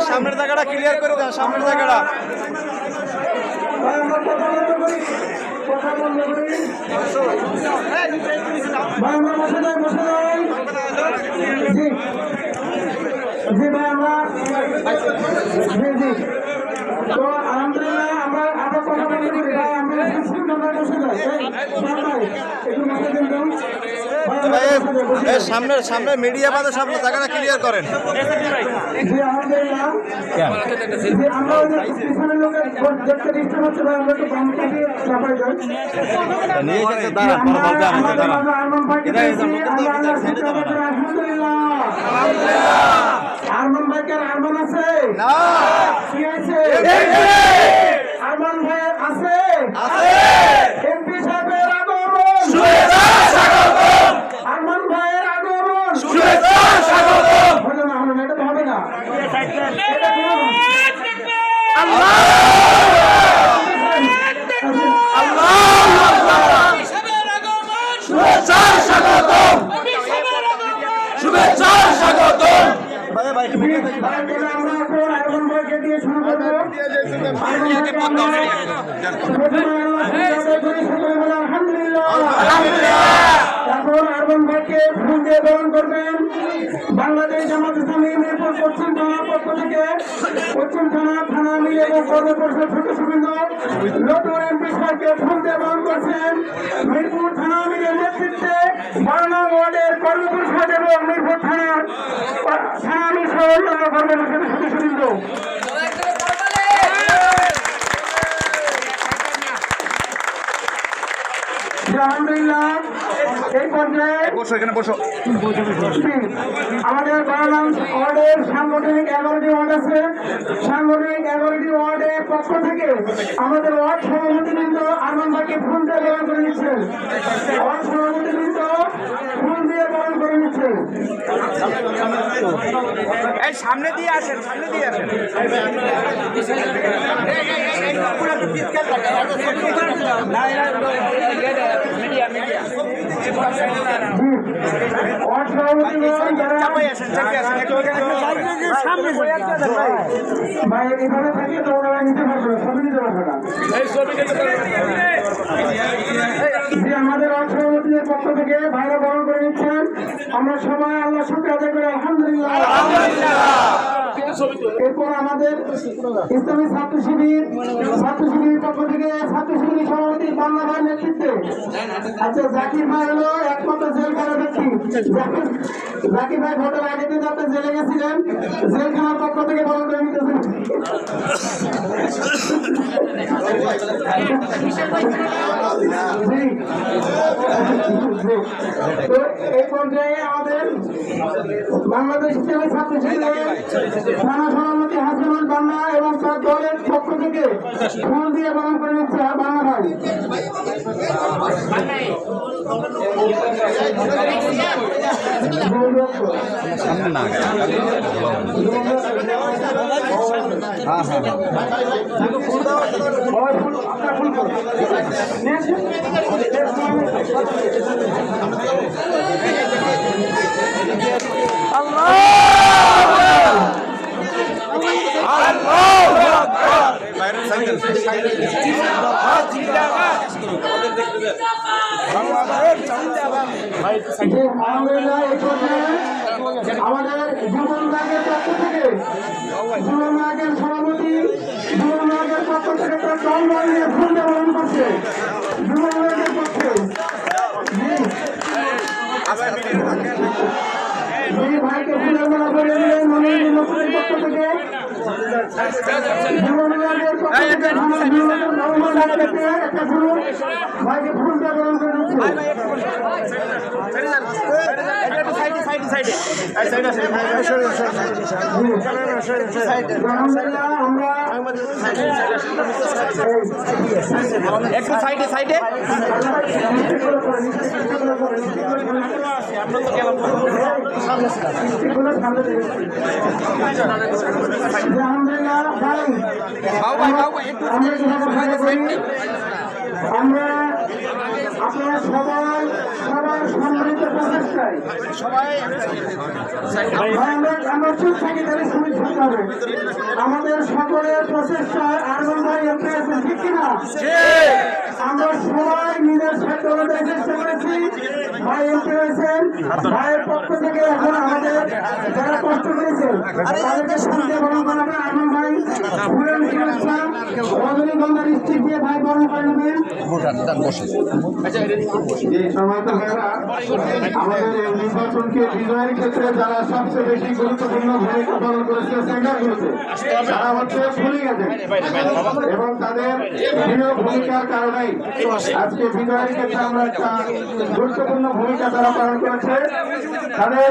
সামনের জায়গাটা ক্লিয়ার করে দাও, সামনের জায়গাটা জি ভাই আমরা তো আলহামদুলিল্লাহ আমরা কথা বলতে করি ভাই আমরা সামনে মিডিয়া বাদে সামনে জায়গাটা ক্লিয়ার করেন। আরমান ভাইয়ের আরমান আছে আরমান ভাই আছে এমপি সাহেবের আগমন আরমান ভাইয়ের আগমন হবে না এটা তো হবে না এখন আরমান ভাইকে ফুল দিয়ে গ্রহণ করবেন বাংলাদেশ জামাত ইসলামী মিরপুর পশ্চিম থানার পক্ষ থেকে পশ্চিম থানা মিলে এবং কর্মপরিষদ সদস্যবৃন্দ নতুন এমপি সাহেবকে ফুল দিয়ে গ্রহণ করছেন মিরপুর থানা মিলের নেতৃত্বে 12 নং ওয়ার্ডের কর্মপরিষদ এবং মিরপুর থানা মিল সহ অন্যান্য কর্মপরিষদের সদস্যবৃন্দ। আলহামদুলিল্লাহ এই পর্যায়ে আমাদের 12 নং ওয়ার্ডের সাংগঠনিক 11টি ওয়ার্ড আছে। সাংগঠনিক 11টি ওয়ার্ডের পক্ষ থেকে আমাদের ওয়ার্ড সভাপতিবৃন্দ আরমান ভাইকে ফুল দিয়ে গ্রহণ করে নিচ্ছেন। ওয়ার্ড সভাপতিবৃন্দ ফুল দিয়ে গ্রহণ করে নিচ্ছেন। সামনে দিয়ে আসেন ভাই এভাবে থাকলে তো ওরা নিতে পারবে না, ছবি নিতে পারবে না। আমাদের অর্থনীতির পক্ষ থেকে ভাইরা বরণ করে নিচ্ছেন। আমরা সবাই আল্লাহ শুকর আদায় করি আলহামদুলিল্লাহ। এরপর আমাদের ইসলামী ছাত্র শিবির পক্ষ থেকে ছাত্র শিবির সভাপতি বাংলা ভাই নেতৃত্বে আচ্ছা জাকির ভাই হলো একমাত্র জেলখানা ব্যক্তি। জাকির ভাই ভোটের আগে দিন আপনি জেলে গেছিলেন, জেলখানার পক্ষ থেকে বরণ করে নিতেছেন। তো এই পর্যায়ে আমাদের বাংলাদেশ ইসলামী ছাত্র শিবিরের থানা সভাপতি হাসিনুল বান্না এবং তার দলের পক্ষ থেকে ফুল দিয়ে গ্রহণ করে নিচ্ছে বান্না ভাই। আমাদের জীবন রাগের পক্ষ থেকে জীবন রাগের সভাপতি জীবন রাগের পক্ষ থেকে তার দল নিয়ে ফুল গ্রহণ করছে জীবন রাগের পক্ষে ভাইকে ফুলের মেলা করে দিলেন মনোরঞ্জন পক্ষ থেকে জীবন রাগের পক্ষ থেকে একটা ফুল ভাইকে ফুল দিয়ে গ্রহণ করে দিচ্ছে। একটু সাইডে আমরা আপনারা সবাই সবার সম্মিলিত প্রচেষ্টায় আমরা চুপ থাকি তাহলে সুবিধা থাকতে হবে। আমাদের সকলের প্রচেষ্টায় আরমান ভাই এমপি হয়েছেন, ঠিক কিনা? আমরা সবাই নিজের সাধ্য অনুযায়ী চেষ্টা করেছি, ভাই এমপি হয়েছেন। ভাইয়ের পক্ষ থেকে এখন আমাদের যারা কষ্ট করেছেন তাদেরকে শুনতে বরণ করাবেন আরমান ভাই। ফুলের শুভেচ্ছা রজনীগন্ধা ডিস্ট্রিক্ট দিয়ে ভাই বরণ করে নেবেন। এই সময় তো ভাইরা আমাদের এই নির্বাচনকে বিজয়ের ক্ষেত্রে যারা সবচেয়ে বেশি গুরুত্বপূর্ণ ভূমিকা পালন করেছে সেন্টারগুলোতে তারা হচ্ছে পুলিং এজেন্ট, এবং তাদের বিভিন্ন ভূমিকার কারণেই আজকে বিজয়ের ক্ষেত্রে আমরা একটা গুরুত্বপূর্ণ ভূমিকা তারা পালন করেছে। তাদের